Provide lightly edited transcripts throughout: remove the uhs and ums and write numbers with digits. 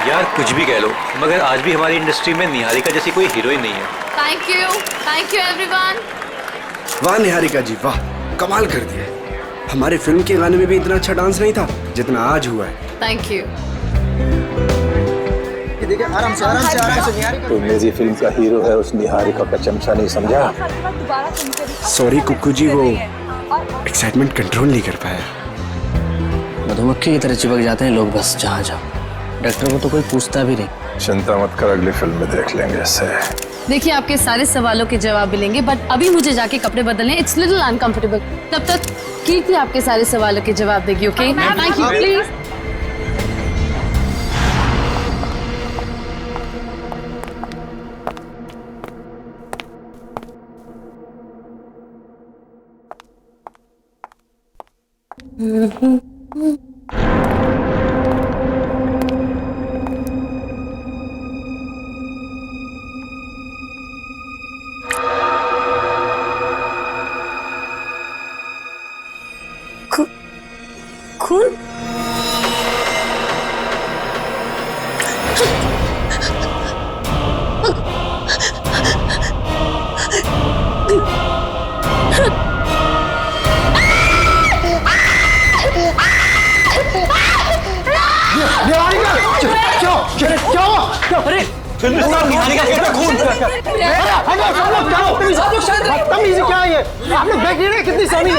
यार कुछ भी कह लो, मगर आज भी हमारी इंडस्ट्री में निहारिका जैसी कोई हीरोइन नहीं है। Thank you everyone. वाह निहारिका जी वाह, कमाल कर दिया। हमारे फिल्म के गाने में भी इतना अच्छा डांस नहीं था जितना आज हुआ है। Thank you. देखिए आराम से निहारिका। तो मेरी फिल्म का हीरो है, उस निहारिका का चमचा नहीं समझा। सॉरी कुक्कू जी, वो एक्साइटमेंट कंट्रोल नहीं कर पाया। मधुमक्खी की तरह चिपक जाते हैं लोग बस जहाँ जाओ। डॉक्टर को तो कोई पूछता भी नहीं। चिंता मत कर, अगली फिल्म में देख लेंगे इसे। देखिए आपके सारे सवालों के जवाब मिलेंगे, बट अभी मुझे जाके कपड़े बदलने, इट्स लिटिल अनकंफर्टेबल। तब तक कीर्ति आपके सारे सवालों के जवाब देगी। Okay thank you please. खून? अरे फिल्म स्टार निहारिका कहता खून। तमीज़ क्या है ये? आप लोग देख रहे हैं कितनी सोनी है।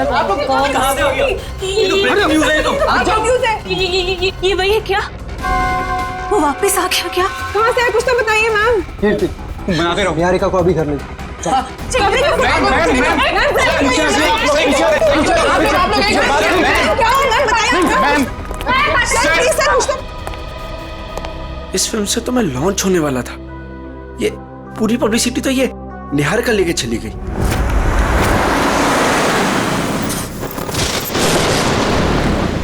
आप लोग कहाँ से आ गए? ये तो ब्रेकिंग न्यूज़ है। ये वही है क्या? वो वापस आ गया क्या? कहाँ से है कुछ तो बताइए मैम। कीर्ति बनाते रहो, निहारिका को अभी घर ले इस फिल्म से तो मैं लॉन्च होने वाला था, ये पूरी पब्लिसिटी तो ये निहारिका लेके चली गई।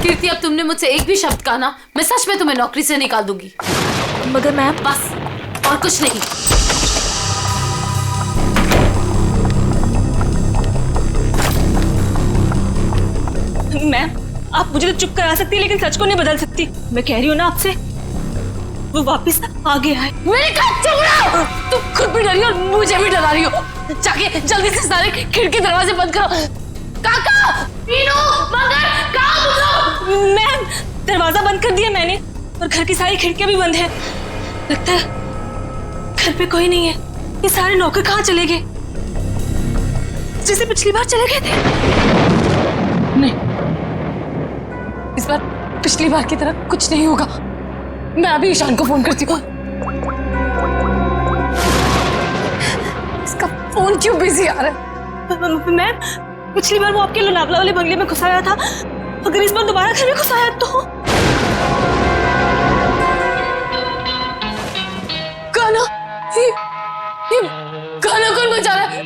कीर्ति अब तुमने मुझसे एक भी शब्द कहा ना, मैं सच में तुम्हें नौकरी से निकाल दूंगी। मगर मैं बस और कुछ नहीं। मैम आप मुझे तो चुप करा सकती है, लेकिन सच को नहीं बदल सकती। मैं कह रही हूँ ना आपसे, वो वापस आ गया है। मेरे कहा चुप रहो। तुम खुद भी डरी और मुझे भी डरा रही हो। जाके जल्दी से सारे खिड़की दरवाजे बंद करो। काका, मीनू, मगर, कहाँ तुम लोग? मैम दरवाजा बंद कर दिया मैंने, और घर की सारी खिड़कियां भी बंद है। लगता है घर पे कोई नहीं है। ये सारे नौकर कहाँ चले गए? जैसे पिछली बार चले गए थे। नहीं, इस बार पिछली बार की तरह कुछ नहीं होगा। मैं अभी ईशान को फोन करती हूँ। इसका फोन क्यों बिजी आ रहा है? मैम पिछली बार वो आपके लोनावला वाले बंगले में घुस आया था, अगर इस बार दोबारा घर में घुस आया तो? गाना, ये गाना कौन बजा रहा है?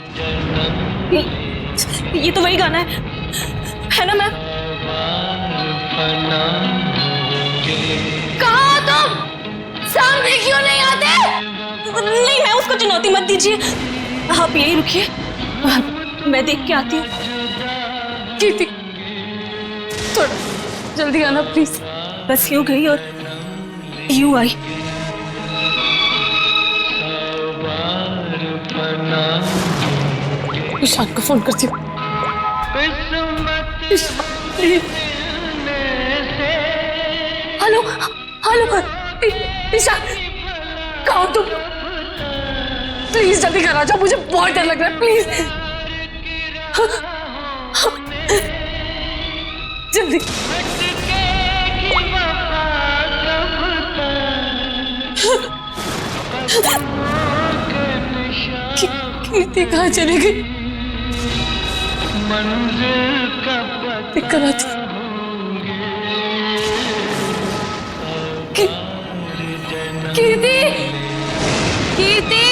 ये तो वही गाना है ना मैम? कहाँ हो तुम? सामने क्यों नहीं आते? नहीं मैं उसको चुनौती मत दीजिए, आप यही रुकिए, मैं देख के आती हूँ। कीर्ति थोड़ा जल्दी आना प्लीज। बस यूं गई और यूं आई। ईशान को फोन करती हूँ। हेलो हेलो ईशान, कहाँ हो तुम? प्लीज जल्दी घर आ जाओ, मुझे बहुत डर लग रहा है। प्लीज जल्दी। कीर्ति कहाँ चली गई? दिक्कत आती। कीर्ति, कीर्ति,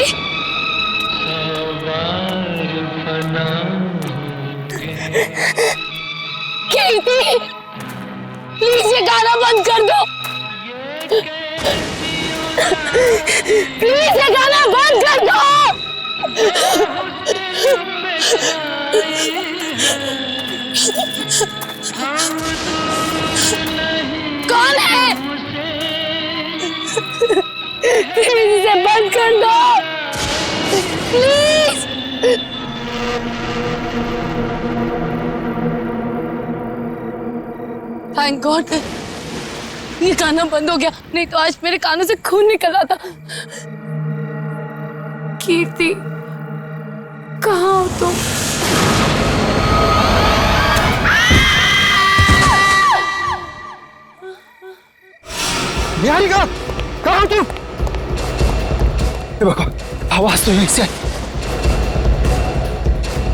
कीर्ति, प्लीज ये गाना बंद कर दो। प्लीज ये गाना बंद कर दो। कौन है? प्लीज इसे बंद कर दो प्लीज। थैंक गॉड ये गाना बंद हो गया, नहीं तो आज मेरे कानों से खून निकल आता। कीर्ति कहाँ हो तुम? निहारिका कहाँ हो तुम? आवाज तो यहीं से आई।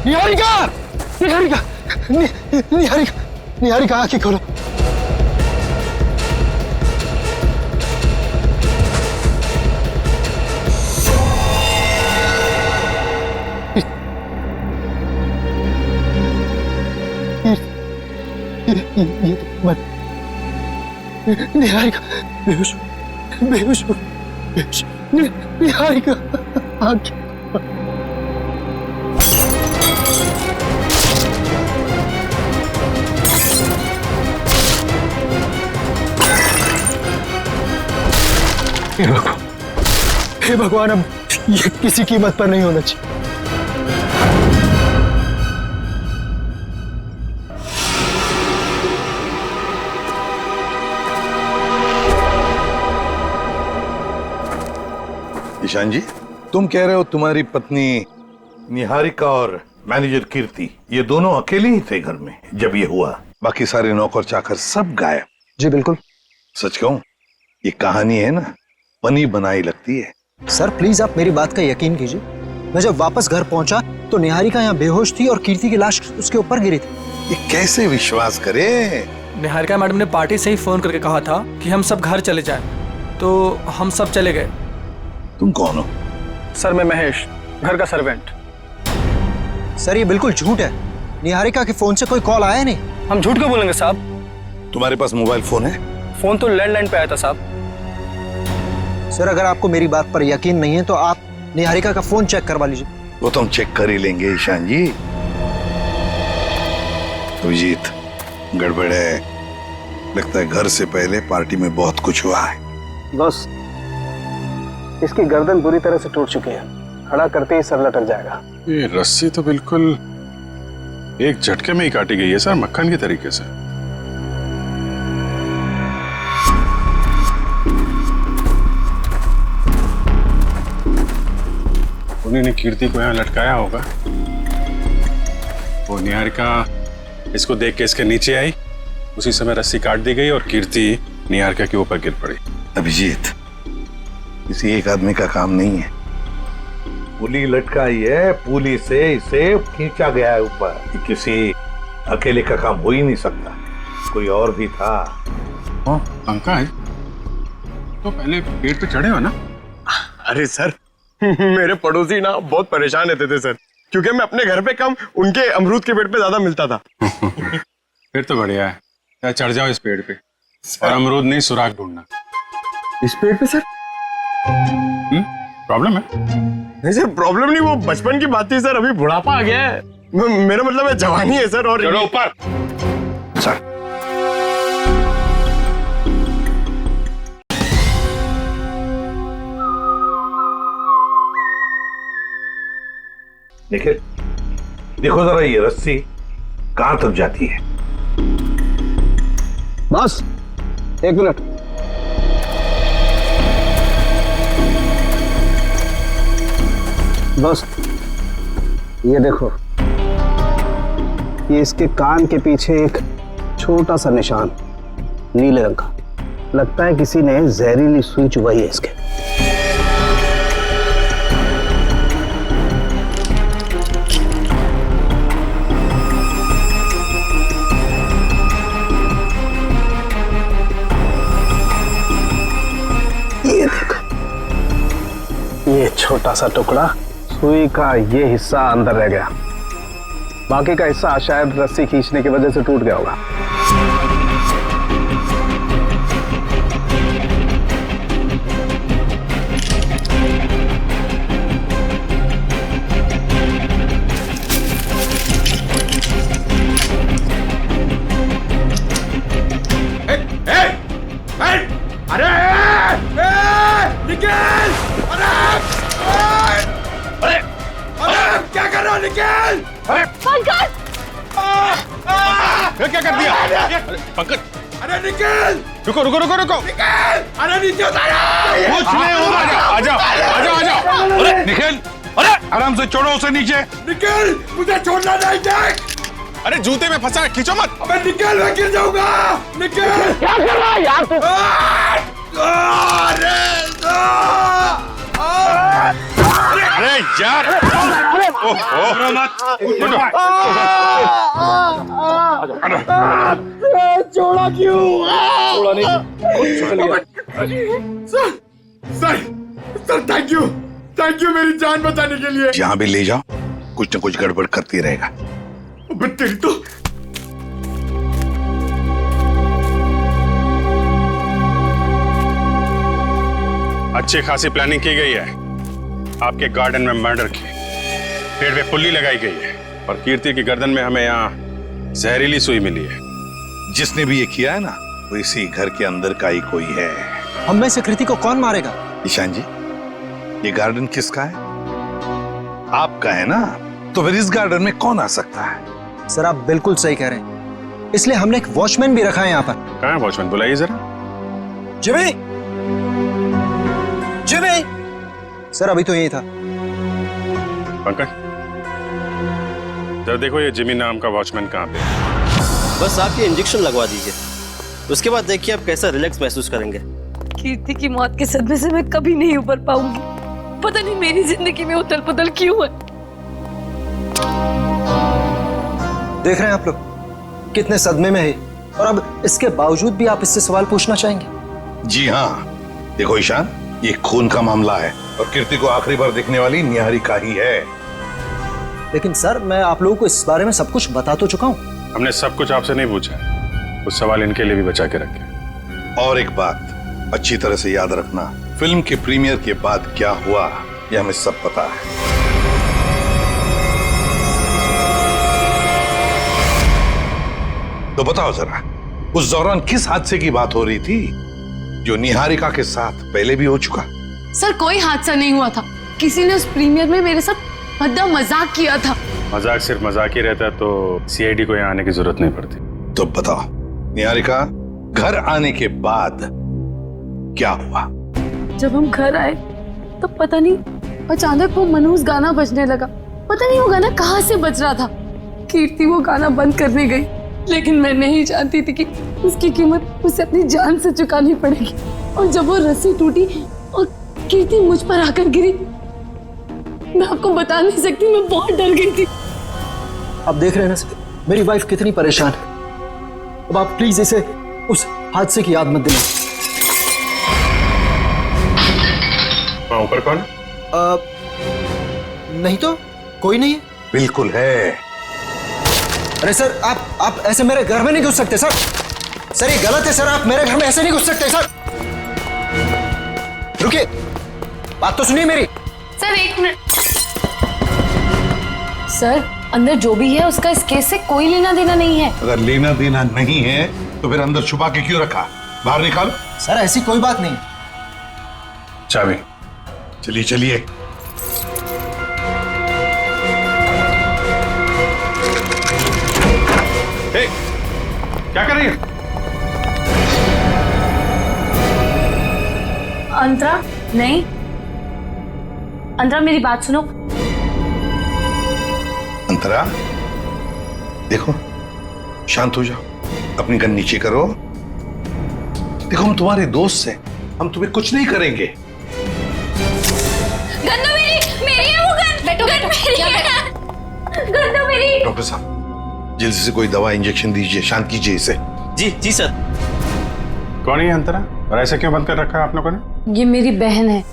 निहारिका निहारिका निहारिका निहारिका आंखें खोलो। ये तो मत निहारिका बेहोश बेहोश बेहोश निहारिका आंखें हे भगवान अब ये किसी कीमत पर नहीं होना चाहिए। ईशान जी, तुम कह रहे हो तुम्हारी पत्नी निहारिका और मैनेजर कीर्ति ये दोनों अकेले ही थे घर में जब ये हुआ, बाकी सारे नौकर चाकर सब गायब? जी बिल्कुल। सच कहूं ये कहानी है ना बनी बनाई लगती है। सर प्लीज आप मेरी बात का यकीन कीजिए, मैं जब वापस घर पहुंचा तो निहारिका यहाँ बेहोश थी और कीर्ति की लाश उसके ऊपर गिरी थी। ये कैसे विश्वास करे? निहारिका मैडम ने पार्टी से ही फोन करके कहा था कि हम सब घर चले जाएं, तो हम सब चले गए। तुम कौन हो? सर मैं महेश, घर का सर्वेंट। सर ये बिल्कुल झूठ है, निहारिका के फोन से कोई कॉल आया नहीं। हम झूठ क्यों बोलेंगे साहब? तुम्हारे पास मोबाइल फोन है? फोन तो लैंडलाइन पे आया था साहब। सर अगर आपको मेरी बात पर यकीन नहीं है तो आप निहारिका का फोन चेक करवा लीजिए। वो तो हम चेक कर ही लेंगे ईशान जी। अभिजीत गड़बड़ है, लगता है घर से पहले पार्टी में बहुत कुछ हुआ है। बस इसकी गर्दन बुरी तरह से टूट चुकी है, खड़ा करते ही सर लटक जाएगा। ये रस्सी तो बिल्कुल एक झटके में ही काटी गई है सर, मक्खन के तरीके से। उन्होंने कीर्ति को यहाँ लटकाया होगा। वो निहारिका इसको देख के इसके नीचे आई, उसी समय रस्सी काट दी गई और कीर्ति निहारिका के ऊपर गिर पड़ी। अभिजीत किसी एक आदमी का काम नहीं है, पुली लटकाई है, पुली से इसे खींचा गया है ऊपर। ये किसी अकेले का काम हो ही नहीं सकता, कोई और भी था। पंकज तो पहले पेड़ पे चढ़े हो ना? अरे सर मेरे पड़ोसी ना बहुत परेशान रहते थे सर, क्योंकि मैं अपने घर पे कम उनके अमरूद के पेड़ पे ज्यादा मिलता था। फिर तो बढ़िया है, या चढ़ जाओ इस पेड़ पे और अमरूद नहीं सुराग ढूंढना। इस पेड़ पे सर? प्रॉब्लम है? नहीं सर प्रॉब्लम नहीं, वो बचपन की बात थी सर, अभी बुढ़ापा आ गया है। मेरा मतलब है जवानी है सर। और चलो ऊपर। सर देखिए, देखो जरा ये रस्सी कहां तक जाती है। बस एक मिनट। बस ये देखो, ये इसके कान के पीछे एक छोटा सा निशान नीले रंग का, लगता है किसी ने जहरीली सुई चुभाई है इसके। ये देखो, ये छोटा सा टुकड़ा, सुई का ये हिस्सा अंदर रह गया, बाकी का हिस्सा शायद रस्सी खींचने की वजह से टूट गया होगा। अरे निकल! अरे क्या कर रहा हो? निकल! पंकज! क्या कर दिया? पंकज! अरे निकल! रुको रुको रुको रुको! निकल! अरे नीचे उतारो! कुछ नहीं होगा। आजाओ आजाओ आजाओ! अरे निकल! अरे आराम से छोड़ो उसे नीचे! निकल! मुझे छोड़ना नहीं देख! अरे जूते में फंसा है, खींचो मत! अबे निकल, मैं गिर जाऊंगा! निकल! क्या कर रहा है यार तू? अरे यार! ओहो मत! छोड़ा क्यों? छोड़ा नहीं। सर थैंक यू मेरी जान बचाने के लिए। जहाँ भी ले जाओ कुछ न कुछ गड़बड़ करती रहेगा। तेरी तो अच्छी खासी प्लानिंग की गई है। आपके गार्डन में मर्डर की, पेड़ पे पुल्ली लगाई गई है और कीर्ति की गर्दन में हमें यहाँ जहरीली सुई मिली है। जिसने भी ये किया है ना, वो इसी घर के अंदर का ही कोई है। हम में से कृति को कौन मारेगा? ईशान जी, ये गार्डन किसका है? आपका है ना, तो फिर इस गार्डन में कौन आ सकता है? सर आप बिल्कुल सही कह रहे हैं, इसलिए हमने एक वॉचमैन भी रखा है यहाँ पर। कहाँ है वॉचमैन? बुलाइए जरा। जिमी! जिमी! सर अभी तो यही था। पंकज, जरा देखो ये जिमी नाम का वॉचमैन कहाँ पे है। बस आप ये इंजेक्शन लगवा दीजिए, उसके बाद देखिए आप कैसा रिलैक्स महसूस करेंगे। कीर्ति की मौत के सदमे से मैं कभी नहीं उबर पाऊंगी। पता नहीं मेरी जिंदगी में उथल पुथल क्यों है। देख रहे हैं आप लोग कितने सदमे में है, और अब इसके बावजूद भी आप इससे सवाल पूछना चाहेंगे? जी हाँ, देखो ईशान, ये खून का मामला है और कीर्ति को आखिरी बार देखने वाली निहारिका ही है। लेकिन सर मैं आप लोगों को इस बारे में सब कुछ बता तो चुका हूँ। हमने सब कुछ आपसे नहीं पूछा है, कुछ सवाल इनके लिए भी बचा के रखे। और एक बात अच्छी तरह से याद रखना, फिल्म के प्रीमियर के बाद क्या हुआ ये हमें सब पता है। तो बताओ जरा, उस दौरान किस हादसे की बात हो रही थी जो निहारिका के साथ पहले भी हो चुका? सर कोई हादसा नहीं हुआ था, किसी ने उस प्रीमियर में मेरे साथ भद्दा मजाक किया था। मजाक सिर्फ मजाक ही रहता तो सीआईडी को यहाँ आने की जरूरत नहीं पड़ती। तो बताओ निहारिका, घर आने के बाद क्या हुआ? जब हम घर आए तो पता नहीं अचानक वो मनहूस गाना बजने लगा। पता नहीं वो गाना कहाँ से बज रहा था। कीर्ति वो गाना बंद करने गई, लेकिन मैं नहीं जानती थी कि उसकी कीमत उसे अपनी जान से चुकानी पड़ेगी। और जब वो रस्सी टूटी और कीर्ति मुझ पर आकर गिरी, मैं आपको बता नहीं सकती, मैं बहुत डर गई थी। आप देख रहे हैं ना सर, मेरी वाइफ कितनी परेशान है। अब आप प्लीज इसे उस हादसे की याद मत दिलाएं। वहाँ ऊपर कौन? नहीं तो कोई नहीं है। बिल्कुल है। अरे सर आप ऐसे मेरे घर में नहीं घुस सकते सर। सर ये गलत है सर, आप मेरे घर में ऐसे नहीं घुस सकते सर। रुकिए, बात तो सुनिए मेरी। सर एक मिनट। सर अंदर जो भी है उसका इस केस से कोई लेना देना नहीं है। अगर लेना देना नहीं है तो फिर अंदर छुपा के क्यों रखा? बाहर निकालो। सर ऐसी कोई बात नहीं। चाबी। चलिए चलिए। क्या कर रही है? अंतरा नहीं, अंतरा मेरी बात सुनो। अंतरा देखो, शांत हो जाओ, अपनी गन नीचे करो। देखो हम तुम्हारे दोस्त हैं, हम तुम्हें कुछ नहीं करेंगे। गन तो मेरी है वो गन। गन मेरी है। गन तो मेरी। डॉक्टर साहब जल्दी से कोई दवा इंजेक्शन दीजिए, शांत कीजिए इसे। जी जी सर। कौन है अंतरा, और ऐसे क्यों बंद कर रखा है आप लोगों ने? ये मेरी बहन है,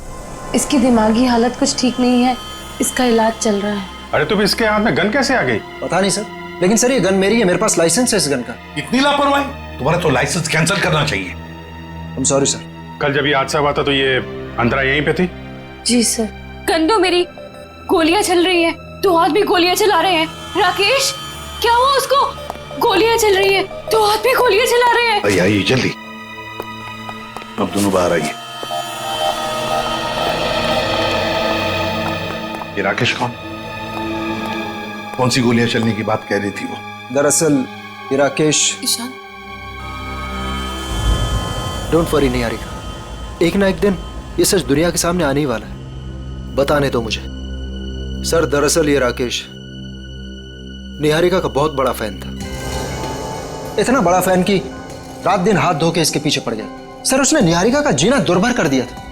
इसकी दिमागी हालत कुछ ठीक नहीं है, इसका इलाज चल रहा है। अरे तुम इसके हाथ में गन कैसे आ गई? पता नहीं सर, लेकिन सर ये गन मेरी है, मेरे पास लाइसेंस है इस गन का। इतनी लापरवाही, तुम्हारा तो लाइसेंस कैंसिल करना चाहिए। I'm sorry sir. कल जब ये हादसा हुआ था तो ये अंतरा यहीं पे थी? जी सर। गन तो मेरी, गोलियां चल रही हैं, दो हाथ भी गोलियां चला रहे हैं। राकेश क्या हुआ उसको? गोलियां चल रही हैं, दो हाथ भी गोलियां चला रहे हैं। आइए जल्दी, अब दोनों बाहर आइए। ये राकेश कौन सी गोलियां चलने की बात कह रही थी वो? दरअसल ये राकेश। ईशान, डोंट वरी निहारिका, एक ना एक दिन ये सच दुनिया के सामने आने ही वाला है। बताने दो मुझे। सर दरअसल ये राकेश निहारिका का बहुत बड़ा फैन था। इतना बड़ा फैन कि रात दिन हाथ धो के इसके पीछे पड़ गया। सर उसने निहारिका का जीना दुर्भर कर दिया था।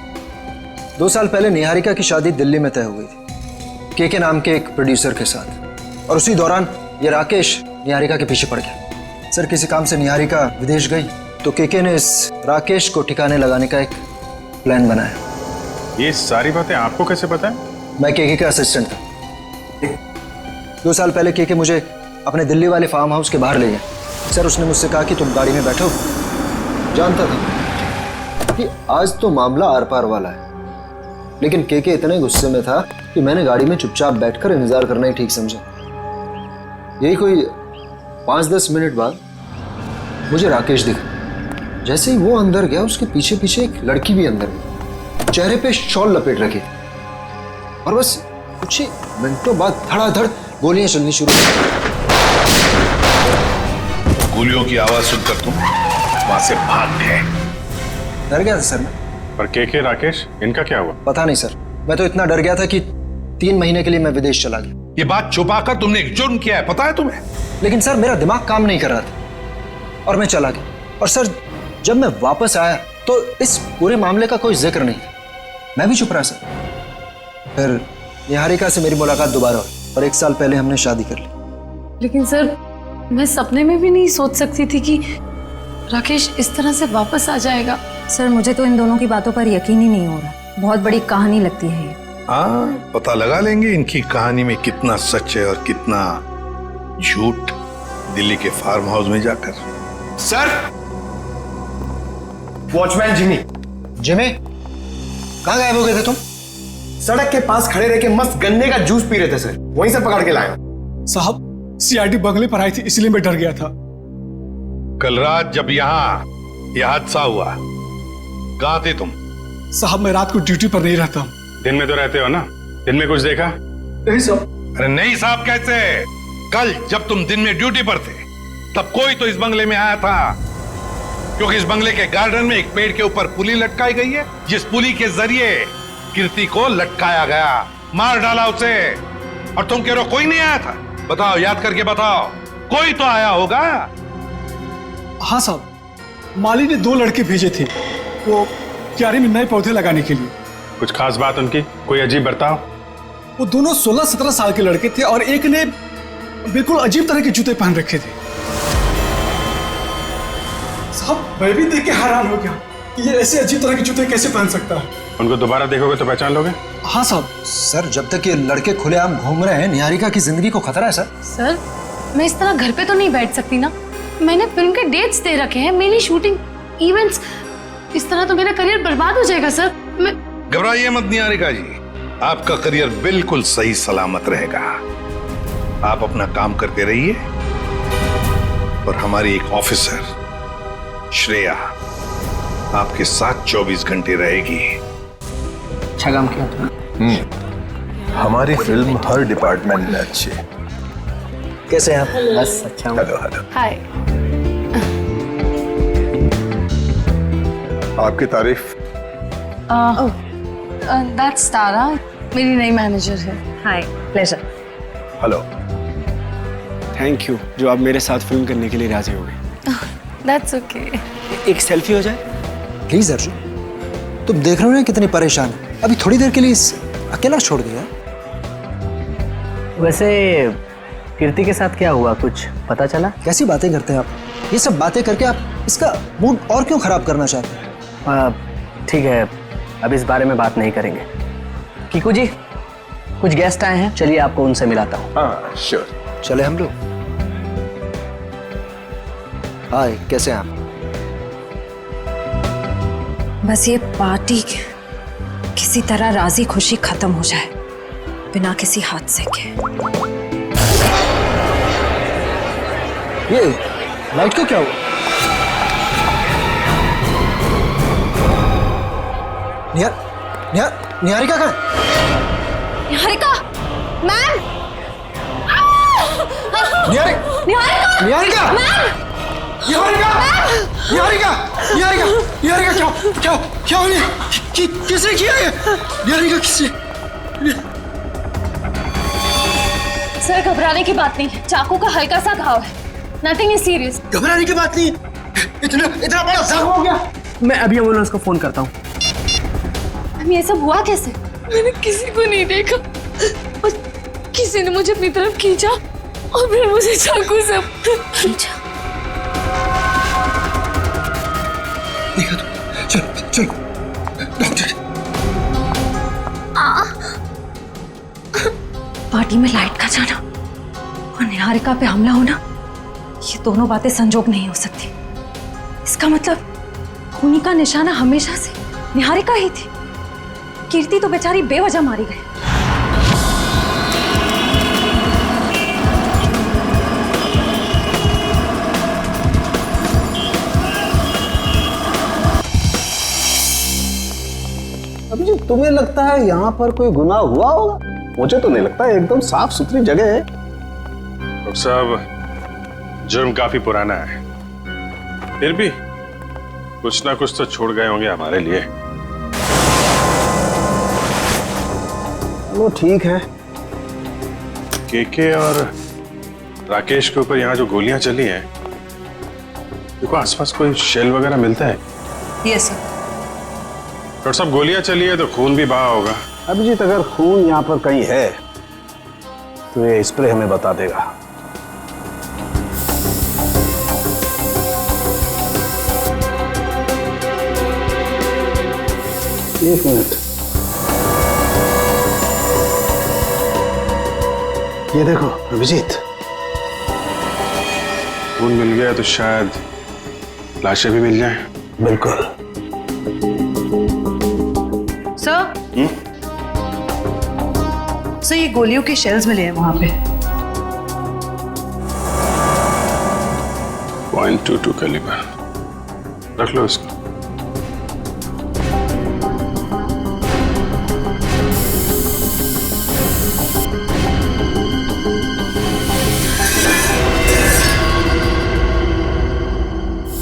2 साल पहले निहारिका की शादी दिल्ली में तय हो गई थी के नाम के एक प्रोड्यूसर के साथ, और उसी दौरान ये राकेश निहारिका के पीछे पड़ गया। सर किसी काम से निहारिका विदेश गई तो के ने इस राकेश को ठिकाने लगाने का एक प्लान बनाया। ये सारी बातें आपको कैसे पता है? मैं के का असिस्टेंट था। 2 साल पहले के मुझे अपने दिल्ली वाले फार्म हाउस के बाहर ले गया। सर उसने मुझसे कहा कि तुम गाड़ी में बैठो। जानता था कि आज तो मामला आर पार वाला है, लेकिन के इतने गुस्से में था कि मैंने गाड़ी में चुपचाप बैठकर इंतजार करना ही ठीक समझा। यही कोई 5-10 मिनट बाद मुझे राकेश दिखा। जैसे ही वो अंदर गया उसके पीछे पीछे एक लड़की भी अंदर गई, चेहरे पे शॉल लपेट रखी थी, और बस कुछ ही मिनटों बाद धड़ाधड़ गोलियां चलनी शुरू हुई। गोलियों की आवाज सुनकर तुम वहां से भाग गए। डर गया था सर मैं। पर के राकेश इनका क्या हुआ? पता नहीं सर, मैं तो इतना डर गया था कि 3 महीने के लिए मैं विदेश चला गया। ये बात छुपाकर तुमने एक जुर्म किया है, पता है तुम्हें? लेकिन सर मेरा दिमाग काम नहीं कर रहा था और मैं चला गया। और सर जब मैं वापस आया तो इस पूरे मामले का कोई जिक्र नहीं था। मैं भी चुप रहा सर। फिर निहारिका से मेरी मुलाकात दोबारा हुई और 1 साल पहले हमने शादी कर ली। लेकिन सर मैं सपने में भी नहीं सोच सकती थी कि राकेश इस तरह से वापस आ जाएगा। सर मुझे तो इन दोनों की बातों पर यकीन ही नहीं हो रहा। बहुत बड़ी कहानी लगती है ये। हाँ, पता लगा लेंगे इनकी कहानी में कितना सच है और कितना झूठ दिल्ली के फार्म हाउस में जाकर। Sir, watchman Jimmy. जिमी, कहाँ गायब हो गए थे तुम? सड़क के पास खड़े रह के मस्त गन्ने का जूस पी रहे थे सर, वहीं से पकड़ के लाया। साहब सीआईडी बंगले पर आई थी, इसलिए मैं डर गया था। कल रात जब यहाँ यह हादसा हुआ, कहाँ थे तुम? साहब मैं रात को ड्यूटी पर नहीं रहता। दिन में तो रहते हो ना? दिन में कुछ देखा? नहीं साहब। अरे नहीं साहब कैसे? कल जब तुम दिन में ड्यूटी पर थे तब कोई तो इस बंगले में आया था, क्योंकि इस बंगले के गार्डन में एक पेड़ के ऊपर पुली लटकाई गई है, जिस पुली के जरिए कीर्ति को लटकाया गया, मार डाला उसे। और तुम कह रहे हो कोई नहीं आया था? बताओ, याद करके बताओ, कोई तो आया होगा। हाँ साहब, माली ने 2 लड़के भेजे थे वो क्यारी में नए पौधे लगाने के लिए। कुछ खास बात उनकी? कोई अजीब बर्ताव? वो दोनों 16-17 साल के लड़के थे और एक ने बिल्कुल अजीब तरह के जूते पहन रखे थे। साहब मैं भी देख के हैरान हो गया कि ये ऐसे अजीब तरह के जूते कैसे पहन सकता है। उनको दोबारा देखोगे तो पहचान लोगे? हाँ साहब। सर जब तक ये लड़के खुलेआम घूम रहे हैं, निहारिका की जिंदगी को खतरा है सर। सर मैं इस तरह घर पे तो नहीं बैठ सकती ना। मैंने फिल्म के डेट्स दे रखे हैं, मेरी शूटिंग, इवेंट्स। इस तरह तो मेरा करियर बर्बाद हो जाएगा सर। मैं घबराइए मत निहारिका जी, आपका करियर बिल्कुल सही सलामत रहेगा। आप अपना काम करते रहिए और हमारी एक ऑफिसर श्रेया आपके साथ 24 घंटे रहेगी। अच्छा काम किया तुमने। हमारी फिल्म हर डिपार्टमेंट में अच्छी है। कैसे हैं आप? बस अच्छा हूँ। Hello hello. हाय। आपकी तारीफ। दैट्स तारा, मेरी नई मैनेजर है। Hi, pleasure. Hello. Thank you जो आप मेरे साथ फिल्म करने के लिए राजी हो गए। That's okay. एक सेल्फी हो जाए प्लीज अर्जुन, तुम देख रहे हो ना कितनी परेशान है। अभी थोड़ी देर के लिए इस अकेला छोड़ दिया। वैसे कीर्ति के साथ क्या हुआ, कुछ पता चला? कैसी बातें करते हैं आप? ये सब बातें करके आप इसका मूड और क्यों खराब करना चाहते हैं? ठीक है, अब इस बारे में बात नहीं करेंगे। कीकू जी, कुछ गेस्ट आए हैं, चलिए आपको उनसे मिलाता हूँ। हाँ श्योर। चले हम लोग। हाय, कैसे हैं आप? बस ये पार्टी किसी तरह राजी खुशी खत्म हो जाए बिना किसी हादसे के। ये लाइट को क्या हुआ? निहारिका कहाँ है? निहारिका! मैम निहारिका क्या हो रही है? किसने किया ये? निहारिका किसने? सर घबराने की बात नहीं है, चाकू का हल्का सा घाव है, नथिंग इज सीरियस। घबराने की बात नहीं है, इतना बड़ा जख्म हो गया। मैं अभी एम्बुलेंस को फोन करता हूँ। ये सब हुआ कैसे? मैंने किसी को नहीं देखा और किसी ने मुझे अपनी तरफ खींचा और फिर मुझे चाकू से खींचा। देखा तो, चल डॉक्टर। पार्टी में लाइट का जाना और निहारिका पे हमला होना, ये दोनों बातें संजोग नहीं हो सकती। इसका मतलब खूनी का निशाना हमेशा से निहारिका ही थी। कीर्ति तो बेचारी बेवजह मारी गई। अभी तुम्हें लगता है यहाँ पर कोई गुनाह हुआ होगा? मुझे तो नहीं लगता, एकदम साफ सुथरी जगह है। डॉक्टर साहब, जुर्म काफी पुराना है, फिर भी कुछ ना कुछ तो छोड़ गए होंगे हमारे लिए। वो ठीक है। केके और राकेश के ऊपर यहाँ जो गोलियां चली हैं, देखो आसपास कोई शेल वगैरह मिलता है? Yes sir. डॉक्टर साहब, गोलियां चली है तो खून भी बहा होगा। अभिजीत, अगर खून यहाँ पर कहीं है तो ये स्प्रे हमें बता देगा। एक मिनट, ये देखो अभिजीत, खून मिल गया तो शायद लाशें भी मिल जाएं। बिल्कुल। सर सर, ये गोलियों के शेल्स मिले हैं वहां पे। .22 कैलिबर, रख लो इसको।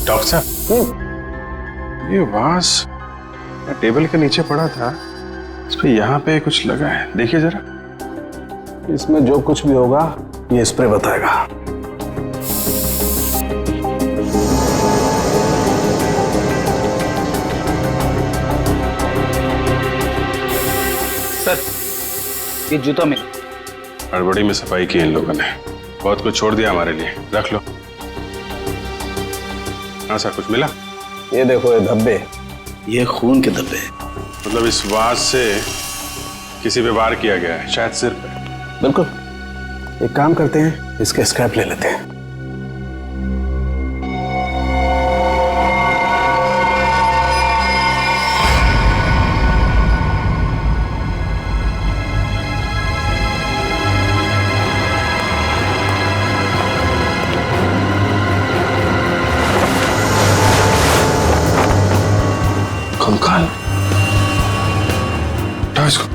डॉक्टर साहब, ये वास टेबल के नीचे पड़ा था, इस पे यहाँ पे कुछ लगा है, देखिए जरा। इसमें जो कुछ भी होगा ये स्प्रे बताएगा। सर, ये जूता मिला। हड़बड़ी में सफाई की इन लोगों ने, बहुत कुछ छोड़ दिया हमारे लिए, रख लो। हाँ सर, कुछ मिला? ये देखो, ये धब्बे, ये खून के धब्बे। मतलब इस वास से किसी पे वार किया गया है, शायद सिर पे। बिल्कुल। एक काम करते हैं, इसके स्क्रैप ले लेते हैं। कंकाल, उठाओ इसको।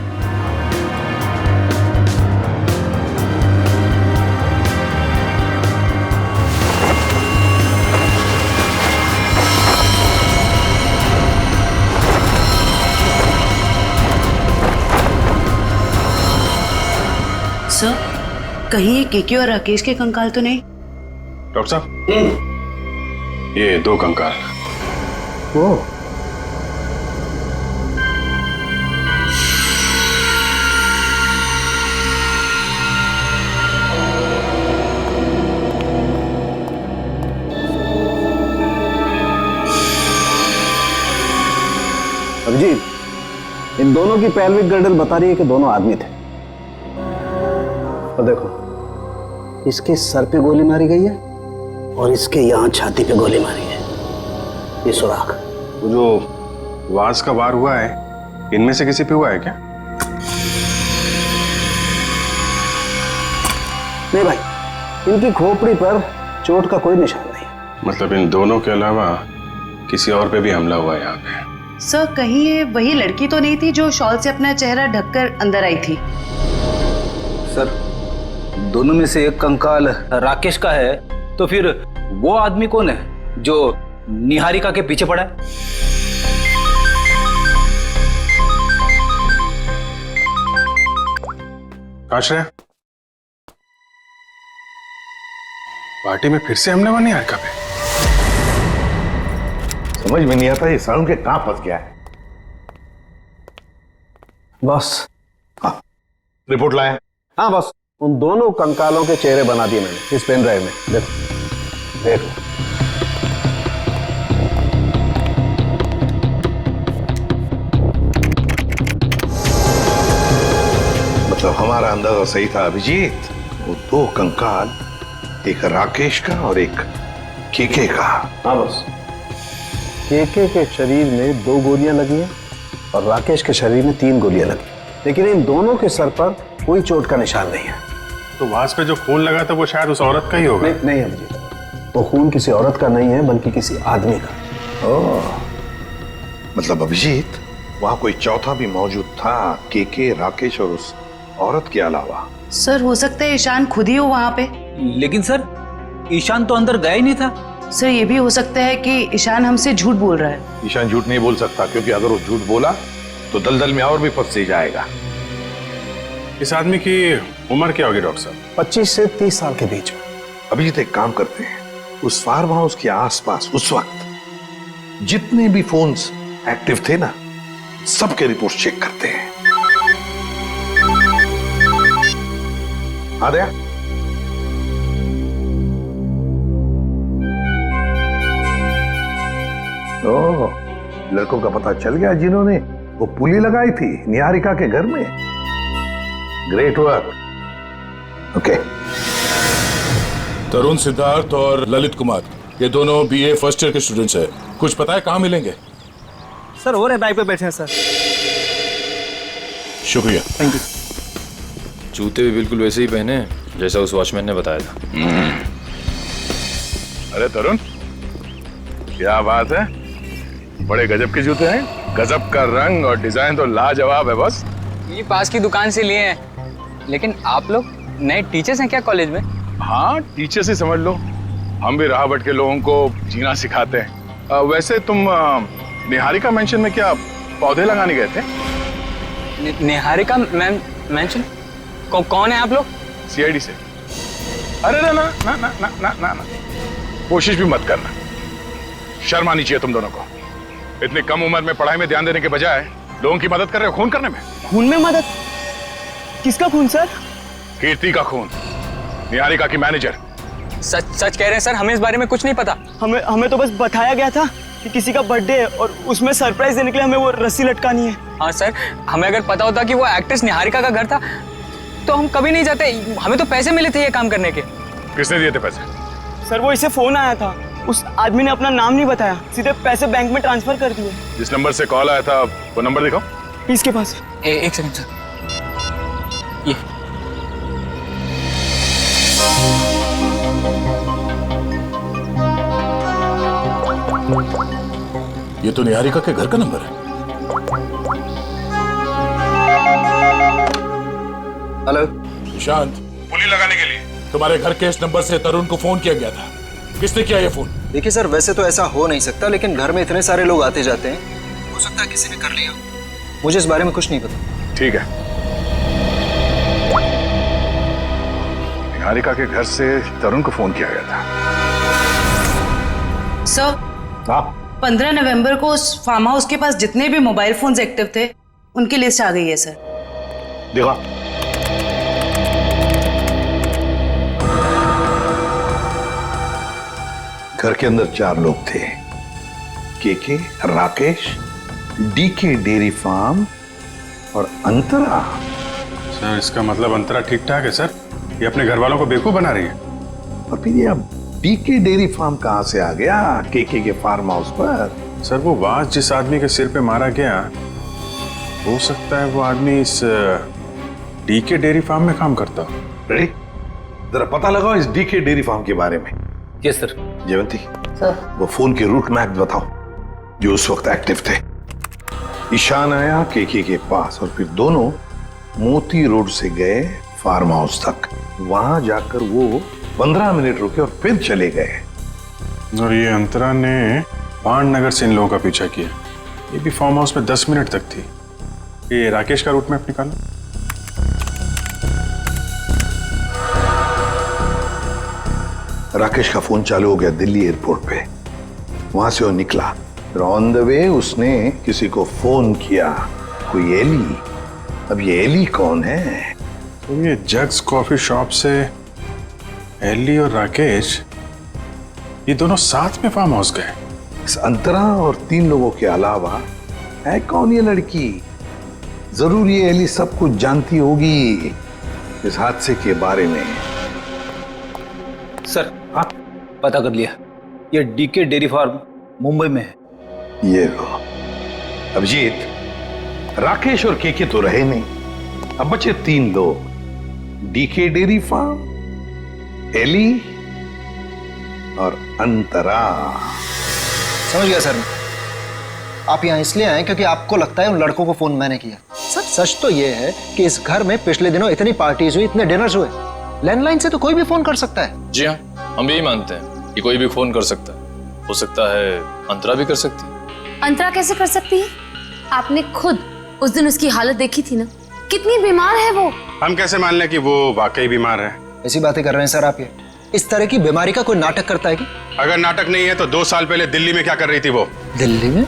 सर, कहीं ये केके और राकेश के कंकाल तो नहीं? डॉक्टर साहब, ये 2 कंकाल। ओ, अभिजीत, इन दोनों की पेल्विक गर्डल बता रही है कि दोनों आदमी थे। और देखो, इसके सर पे गोली मारी गई है और इसके यहां छाती पे गोली मारी है, ये सुराख। वो जो वास का वार हुआ है, इनमें से किसी पे हुआ है क्या? नहीं भाई, इनकी खोपड़ी पर चोट का कोई निशान नहीं। मतलब इन दोनों के अलावा किसी और पे भी हमला हुआ है यहाँ पे? सर, कहीं ये वही लड़की तो नहीं थी जो शॉल से अपना चेहरा ढककर अंदर आई थी? सर, दोनों में से एक कंकाल राकेश का है, तो फिर वो आदमी कौन है जो निहारिका के पीछे पड़ा है? आश्रय, पार्टी में फिर से हमने वो निहारिका पे। समझ में नहीं आता ये सारुण के कहां फंस गया है। बॉस। हाँ, रिपोर्ट लाया? हाँ बॉस, उन दोनों कंकालों के चेहरे बना दिए मैंने इस पेन ड्राइव में। देखो देखो। मतलब हमारा अंदाजा सही था अभिजीत। वो दो कंकाल, एक राकेश का और एक केके का। हाँ बॉस, केके के शरीर में 2 गोलियां लगी हैं और राकेश के शरीर में 3 गोलियां लगी, लेकिन इन दोनों के सर पर कोई चोट का निशान नहीं है। तो वास पे जो खून लगा था वो शायद उस औरत का ही होगा। नहीं अभिजीत, वो खून किसी औरत का नहीं है बल्कि किसी आदमी का। ओह, मतलब अभिजीत वहां कोई चौथा भी मौजूद था, केके, राकेश और उस औरत के अलावा। सर हो सकता है ईशान खुद ही हो वहां पे। लेकिन सर, ईशान तो अंदर गया ही नहीं था। सर ये भी हो सकता है कि ईशान हमसे झूठ बोल रहा है। ईशान झूठ नहीं बोल सकता, क्योंकि अगर वो झूठ बोला तो दलदल में और भी फंस जाएगा। इस आदमी की उम्र क्या होगी डॉक्टर साहब? 25 से 30 साल के बीच में। अभिजीत एक काम करते हैं, उस फार्म हाउस के आसपास उस वक्त जितने भी फोन्स एक्टिव थे ना, सबके रिपोर्ट चेक करते हैं। आ गया? ओह, लड़कों का पता चल गया जिन्होंने वो पुली लगाई थी निहारिका के घर में। Great work. ओके। तरुण, सिद्धार्थ और ललित कुमार, ये दोनों बीए फर्स्ट ईयर के स्टूडेंट्स हैं। कुछ पता है कहाँ मिलेंगे? सर हो रहे बाइक पे बैठे हैं सर। शुक्रिया। Thank you. जूते भी बिल्कुल वैसे ही पहने जैसा उस वॉचमैन ने बताया था। अरे तरुण, क्या बात है, बड़े गजब के जूते हैं। गजब का रंग और डिजाइन तो लाजवाब है बस। ये पास की दुकान से लिए हैं। लेकिन आप लोग नए टीचर्स हैं क्या कॉलेज में? हाँ, टीचर्स ही समझ लो। हम भी राह भटके के लोगों को जीना सिखाते हैं। वैसे तुम निहारिका मेंशन में क्या पौधे लगाने गए थे? निहारिका मेंशन? कौन है आप लोग? सीआईडी से। अरे ना ना ना ना ना ना ना, ना। कोशिश भी मत करना, शर्म आनी चाहिए तुम दोनों को। इतनी कम उम्र में पढ़ाई में ध्यान देने के बजाय लोगों की मदद कर रहे हो खून करने में। खून में मदद? किसका खून सर? कीर्ति का खून, निहारिका की मैनेजर। सच कह रहे हैं सर, हमें इस बारे में कुछ नहीं पता। हमें तो बस बताया गया था कि किसी का बर्थडे है और उसमें सरप्राइज देने के लिए हमें वो रस्सी लटकानी है। हाँ सर, हमें अगर पता होता कि वो एक्ट्रेस निहारिका का घर था तो हम कभी नहीं जाते। हमें तो पैसे मिले थे ये काम करने के। किसने दिए थे पैसे? सर वो इसे फोन आया था, उस आदमी ने अपना नाम नहीं बताया, सीधे पैसे बैंक में ट्रांसफर कर दिए। जिस नंबर से कॉल आया था वो नंबर दिखाओ। इसके पास एक सेकंड सर। ये तो निहारिका के घर का नंबर है। हेलो ईशांत, पुली लगाने के लिए तुम्हारे घर के इस नंबर से तरुण को फोन किया गया था। किसने किया ये फोन? देखिए सर, वैसे तो ऐसा हो नहीं सकता, लेकिन घर में इतने सारे लोग आते जाते हैं, हो सकता है किसी ने कर लिया। मुझे इस बारे में कुछ नहीं पता। ठीक है। निहारिका के घर से तरुण को फोन किया गया था। सर 15 नवंबर को उस फार्म हाउस के पास जितने भी मोबाइल फोन्स एक्टिव थे उनकी लिस्ट आ गई है सर। देखा, घर के अंदर 4 लोग थे, KK, Rakesh, DK dairy farm और अंतरा। सर इसका मतलब अंतरा ठीक ठाक है सर? ये अपने घर वालों को बेवकूफ बना रही है। और फिर ये अब डीके डेयरी फार्म कहां से आ गया केके के फार्म हाउस पर? सर वो वास जिस आदमी के सिर पे मारा गया, हो सकता है वो आदमी इस डीके डेयरी फार्म में काम करता हो। रेडी, जरा पता लगाओ इस डीके डेयरी फार्म के बारे में। Yes sir. जयवंती सर वो फोन के रूट मैप बताओ जो उस वक्त एक्टिव थे। ईशान आया केके के पास और फिर दोनों मोती रोड से गए फार्म हाउस तक। वहां जाकर वो 15 मिनट रुके और फिर चले गए। और ये अंतरा ने पान नगर से इन लोगों का पीछा किया। ये भी फार्म हाउस में 10 मिनट तक थी। ये राकेश का रूट मैप निकाला। राकेश का फोन चालू हो गया दिल्ली एयरपोर्ट पे। वहां से वो निकला, फिर ऑन द वे उसने किसी को फोन किया, कोई एली। अब ये एली कौन है? तो ये जग्स कॉफी शॉप से एली और राकेश ये दोनों साथ में फार्म हाउस गए। इस अंतरा और 3 लोगों के अलावा है कौन ये लड़की? जरूर ये एली सब कुछ जानती होगी इस हादसे के बारे में। सर, हाँ पता कर लिया, ये डीके डेयरी फार्म मुंबई में है। ये लो अभिजीत, राकेश और केके तो रहे नहीं, अब बचे 3 लोग, डीके डेयरी फार्म, एली और अंतरा। समझ गया सर। आप यहाँ इसलिए आए क्योंकि आपको लगता है उन लड़कों को फोन मैंने किया। सर सच तो ये है कि इस घर में पिछले दिनों इतनी पार्टीज हुई, इतने डिनर्स हुए, लैंडलाइन से तो कोई भी फोन कर सकता है। जी हाँ, हम यही मानते हैं कि कोई भी फोन कर सकता है। हो सकता है अंतरा भी कर सकती है। अंतरा कैसे कर सकती है? आपने खुद उस दिन उसकी हालत देखी थी ना, कितनी बीमार है वो। हम कैसे मान लें कि वो वाकई बीमार है? ऐसी बातें कर रहे हैं सर आप। ये इस तरह की बीमारी का कोई नाटक करता है कि? अगर नाटक नहीं है तो 2 साल पहले दिल्ली में क्या कर रही थी वो? दिल्ली में?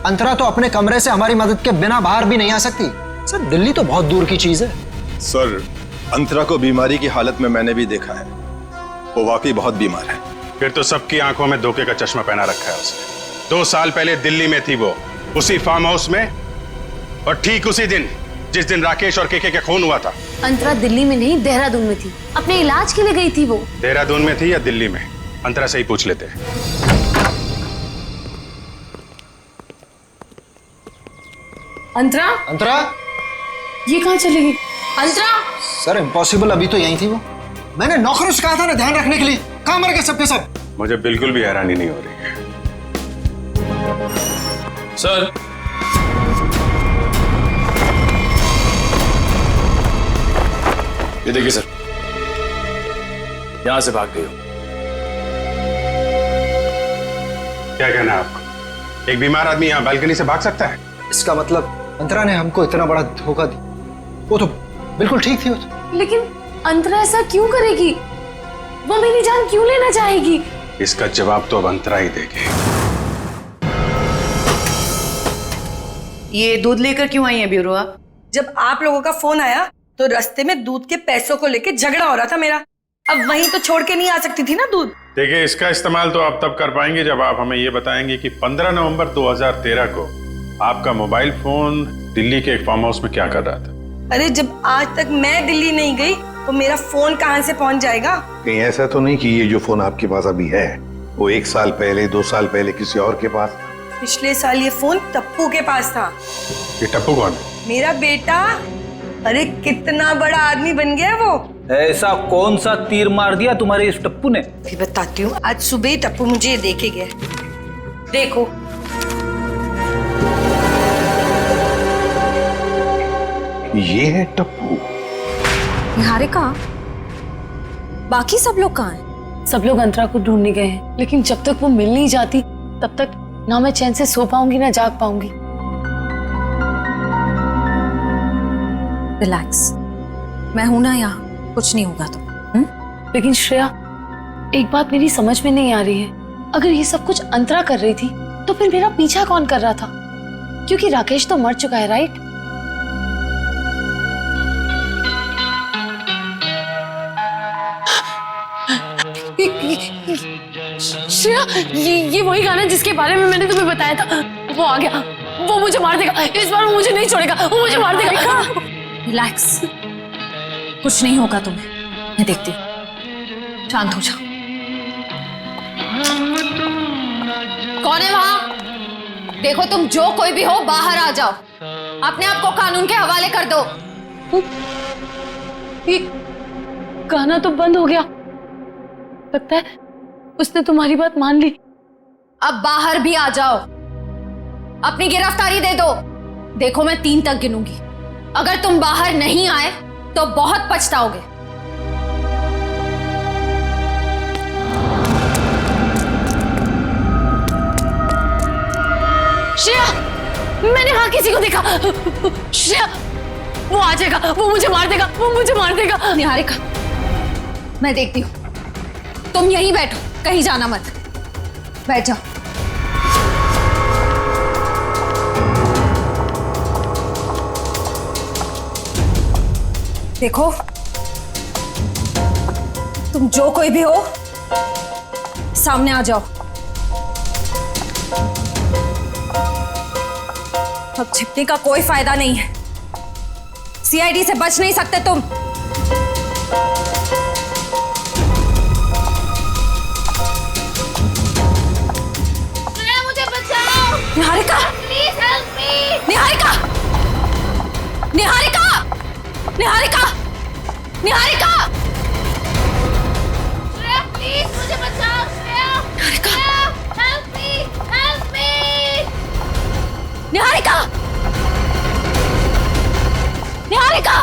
अंतरा तो अपने कमरे से हमारी मदद के बिना बाहर भी नहीं आ सकती। सर दिल्ली तो बहुत दूर की चीज है। सर अंतरा को बीमारी की हालत में मैंने भी देखा है, वो वाकई बहुत बीमार है। फिर तो सबकी आंखों में धोखे का चश्मा पहना रखा है उसने। 2 साल पहले दिल्ली में थी वो, उसी फार्म हाउस में, और ठीक उसी दिन जिस दिन राकेश और केके का खून हुआ था। अंतरा दिल्ली में नहीं, देहरादून में थी, अपने इलाज के लिए गई थी वो। देहरादून में थी या दिल्ली में? अंतरा से ही पूछ लेते हैं। अंतरा? अंतरा? ये कहाँ चली गई? अंतरा? सर इम्पॉसिबल, अभी तो यहीं थी वो। मैंने नौकरों से कहा था ना ध्यान रखने के लिए। कहाँ मर गए सब के सब? मुझे बिल्कुल भी हैरानी नहीं हो रही है। सर ये देखिए सर, यहां से भाग गई हो। क्या कहना है आपको? एक बीमार आदमी यहाँ बालकनी से भाग सकता है? इसका मतलब अंतरा ने हमको इतना बड़ा धोखा दी। वो तो बिल्कुल ठीक थी वो तो। लेकिन अंतरा ऐसा क्यों करेगी? वो मेरी जान क्यों लेना चाहेगी? इसका जवाब तो अब अंतरा ही देगी। ये दूध लेकर क्यों आई है ब्यूरो? जब आप लोगों का फोन आया तो रास्ते में दूध के पैसों को लेके झगड़ा हो रहा था मेरा। अब वहीं तो छोड़ के नहीं आ सकती थी ना दूध। देखिए, इसका इस्तेमाल तो आप तब कर पाएंगे जब आप हमें ये बताएंगे कि 15 नवंबर 2013 को आपका मोबाइल फोन दिल्ली के एक फार्म हाउस में क्या कर रहा था। अरे जब आज तक मैं दिल्ली नहीं गई तो मेरा फोन कहाँ से पहुंच जाएगा? कहीं ऐसा तो नहीं कि ये जो फोन आपके पास अभी है वो 1 साल पहले 2 साल पहले किसी और के पास? पिछले साल ये फोन टप्पू के पास था। ये टप्पू कौन है? मेरा बेटा। अरे कितना बड़ा आदमी बन गया वो। ऐसा कौन सा तीर मार दिया तुम्हारे इस टप्पू ने? भी बताती हूँ, आज सुबह ही टप्पू मुझे ये देके गया। देखो ये है टप्पू। निहारिका, बाकी सब लोग कहाँ हैं? सब लोग अंतरा को ढूंढने गए हैं, लेकिन जब तक वो मिल नहीं जाती तब तक ना मैं चैन से सो पाऊंगी ना जाग पाऊंगी। रिलैक्स, मैं हूं ना यहाँ, कुछ नहीं होगा तो। लेकिन श्रेया, एक बात मेरी समझ में नहीं आ रही है, अगर ये सब कुछ अंतरा कर रही थी तो फिर मेरा पीछा कौन कर रहा था? क्योंकि राकेश तो मर चुका है, राइट? श्रेया, ये वही गाना जिसके बारे में मैंने तुम्हें बताया था, वो आ गया। वो मुझे मार देगा, इस बार वो मुझे नहीं छोड़ेगा, वो मुझे मार देगा। रिलैक्स, कुछ नहीं होगा तुम्हें, मैं देखती हूँ। शांत हो जाओ। कौन है वहां? देखो, तुम जो कोई भी हो बाहर आ जाओ, अपने आप को कानून के हवाले कर दो। ये गाना तो बंद हो गया, लगता है उसने तुम्हारी बात मान ली। अब बाहर भी आ जाओ, अपनी गिरफ्तारी दे दो। देखो, मैं 3 तक गिनूंगी, अगर तुम बाहर नहीं आए तो बहुत पछताओगे। श्रेया, मैंने वहां किसी को देखा। श्रेया, वो आ जाएगा, वो मुझे मार देगा, वो मुझे मार देगा। निहारिका, मैं देखती हूँ, तुम यहीं बैठो, कहीं जाना मत। बैठ जाओ। देखो, तुम जो कोई भी हो, सामने आ जाओ। अब छिपने का कोई फायदा नहीं है। सीआईडी से बच नहीं सकते तुम। मुझे बचाओ। Niharika, please help me. Niharika, Niharika, Niharika, Niharika, Shreya please मुझे बचाओ। Shreya, help me, help me. Niharika, Niharika.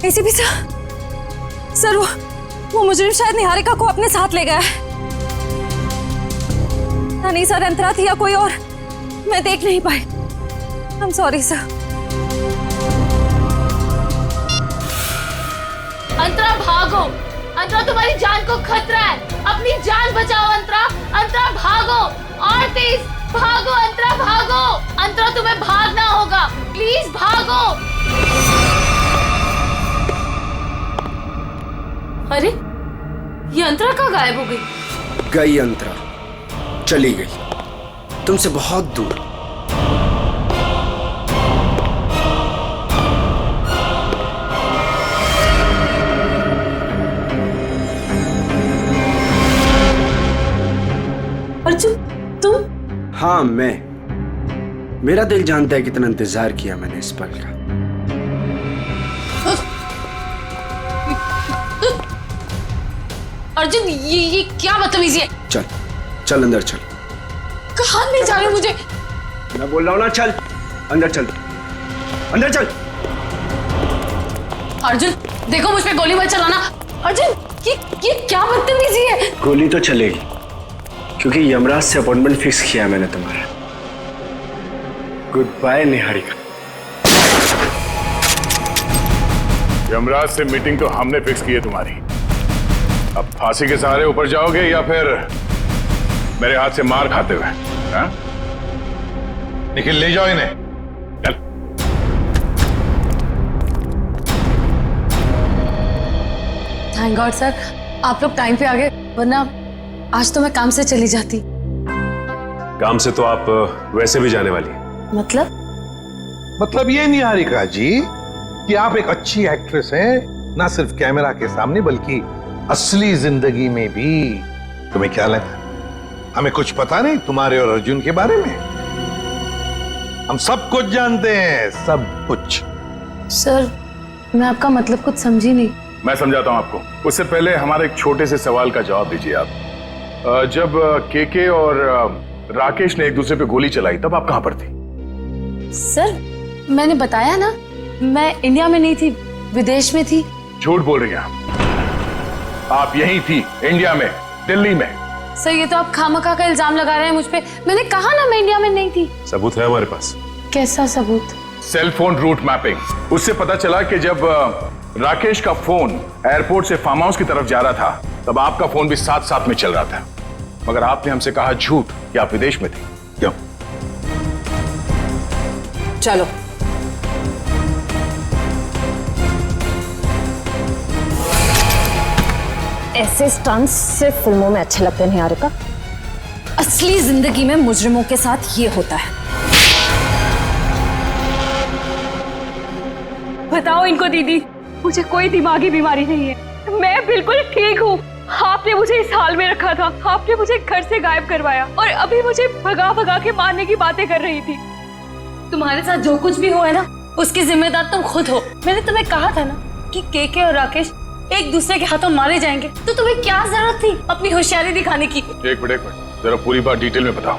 ACP sir, वो मुजरिम शायद निहारिका को अपने साथ ले गया है। नहीं सर, अंतरा थी या कोई और, मैं देख नहीं पाई। I am sorry sir. Antara भागो, अंतरा तुम्हारी जान को खतरा है, अपनी जान बचाओ अंतरा। अंतरा भागो, और तेज भागो अंतरा, भागो। अंतरा तुम्हें भागना होगा, प्लीज भागो। अरे ये अंतरा कहाँ गायब हो गई? गई अंतरा, चली गई, तुमसे बहुत दूर। अर्जुन, तुम? हाँ, मैं। मेरा दिल जानता है कितना इंतजार किया मैंने इस पल का। अर्जुन, ये क्या बदतमीजी है? चल, चल अंदर चल। कहाँ ले जा रहे हो मुझे? मैं बोल रहा हूँ ना, चल अंदर चल, अंदर चल। अर्जुन देखो, मुझ पे गोली मत चलाना। अर्जुन, ये क्या बदतमीजी है? गोली तो चलेगी, क्योंकि यमराज से अपॉइंटमेंट फिक्स किया मैंने तुम्हारा। Good bye Niharika. यमराज से मीटिंग तो हमने फिक्स की है तुम्हारी। अब फांसी के सहारे ऊपर जाओगे या फिर मेरे हाथ से मार खाते हुए? निखिल, ले जाओ इन्हें। चल। थैंक गॉड सर, आप लोग टाइम पे आ गए, वरना आज तो मैं काम से चली जाती। काम से तो आप वैसे भी जाने वाली हैं। मतलब ये निहारिका जी कि आप एक अच्छी एक्ट्रेस हैं, ना सिर्फ कैमरा के सामने बल्कि असली जिंदगी में भी। तुम्हें क्या लगा हमें कुछ पता नहीं तुम्हारे और अर्जुन के बारे में? हम सब कुछ जानते हैं, सब कुछ। सर, मैं आपका मतलब कुछ समझी नहीं। मैं समझाता हूं आपको। उससे पहले हमारे एक छोटे से सवाल का जवाब दीजिए आप। जब केके और राकेश ने एक दूसरे पे गोली चलाई, तब आप कहां पर थी? सर, मैंने बताया ना, मैं इंडिया में नहीं थी, विदेश में थी। झूठ बोल रही हैं आप यहीं थी, इंडिया में, दिल्ली में। सर, ये तो आप खामखा का इल्जाम लगा रहे हैं मुझ पे। मैंने कहा ना मैं इंडिया में नहीं थी। सबूत है हमारे पास। कैसा सबूत? Cell phone route mapping. उससे पता चला कि जब राकेश का फोन एयरपोर्ट से फार्म हाउस की तरफ जा रहा था, तब आपका फोन भी साथ साथ में चल रहा था। मगर आपने हमसे कहा झूठ कि आप विदेश में थे। क्यों? चलो। ऐसे स्टंट्स सिर्फ फिल्मों में अच्छे लगते हैं निहारिका। असली जिंदगी में मुजरिमों के साथ ये होता है। बताओ इनको दीदी, मुझे कोई दिमागी बीमारी नहीं है, मैं बिल्कुल ठीक हूँ। आपने मुझे इस हाल में रखा था, आपने मुझे घर से गायब करवाया और अभी मुझे भगा भगा के मारने की बातें कर रही थी। तुम्हारे साथ जो कुछ भी हुआ है ना, उसकी जिम्मेदार तुम खुद हो। मैंने तुम्हें कहा था ना कि केके और राकेश एक दूसरे के हाथों मारे जाएंगे तो तुम्हें क्या जरूरत थी अपनी होशियारी दिखाने की? एक मिनट जरा पूरी बात डिटेल में बताओ।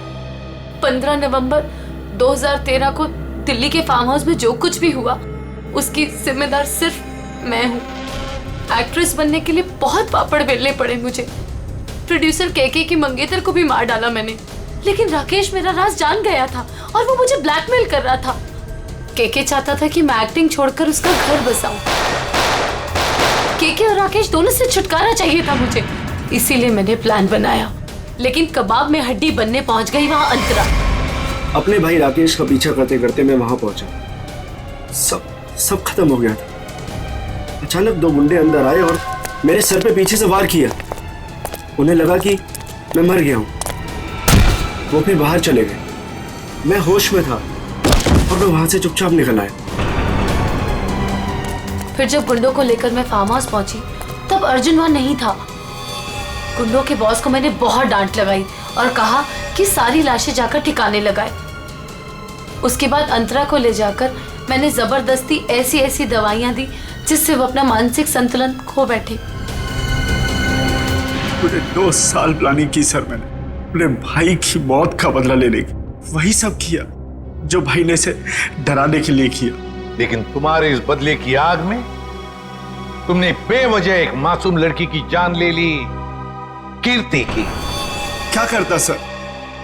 15 नवंबर 2013 को दिल्ली के फार्म हाउस में जो कुछ भी हुआ उसकी जिम्मेदार सिर्फ मैं हूँ। एक्ट्रेस बनने के लिए बहुत पापड़ बेलने पड़े मुझे। प्रोड्यूसर केके की मंगेतर को भी मार डाला मैंने, लेकिन राकेश मेरा राज जान गया था और वो मुझे ब्लैकमेल कर रहा था। केके चाहता था कि मैं एक्टिंग छोड़कर उसका घर बसाऊं। केके और राकेश दोनों से छुटकारा चाहिए था मुझे, इसीलिए मैंने प्लान बनाया। लेकिन कबाब में हड्डी बनने पहुंच गई वहां अंतरा। अपने भाई राकेश का पीछा करते करते मैं वहां पहुंचा। सब खत्म हो गया था। अचानक 2 गुंडे अंदर आए और मेरे सर पे पीछे से वार किया। उन्हें लगा कि मैं मर गया हूं। वो फिर बाहर चले गए। मैं होश में था और मैं वहां से चुपचाप निकल आया। फिर जब गुंडों को लेकर मैं फार्म हाउस पहुंची तब अर्जुन वहां नहीं था। गुंडों के बॉस को मैंने बहुत डांट लगाई और कहा कि सारी लाशें जाकर ठिकाने लगाए। उसके बाद अंतरा को ले जाकर मैंने जबरदस्ती ऐसी दवाइयां दी जिससे वो अपना मानसिक संतुलन खो बैठे। पूरे 2 साल प्लानिंग की सर मैंने अपने भाई की मौत का बदला लेने की। वही सब किया जो भाई ने इसे डराने के लिए किया। लेकिन तुम्हारे इस बदले की आग में तुमने बेवजह एक मासूम लड़की की जान ले ली, कीर्ति की। क्या करता सर?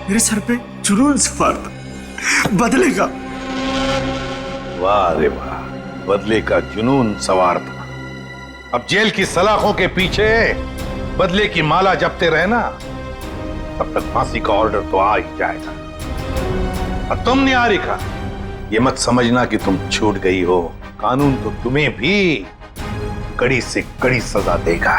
मेरे सर पे जुनून सवार था बदले का। वाह रे वाह, बदले का जुनून सवार था। अब जेल की सलाखों के पीछे बदले की माला जपते रहना, तब तक फांसी का ऑर्डर तो आ ही जाएगा। और तुम निहारिका, ये मत समझना कि तुम छूट गई हो। कानून तो तुम्हें भी कड़ी से कड़ी सजा देगा।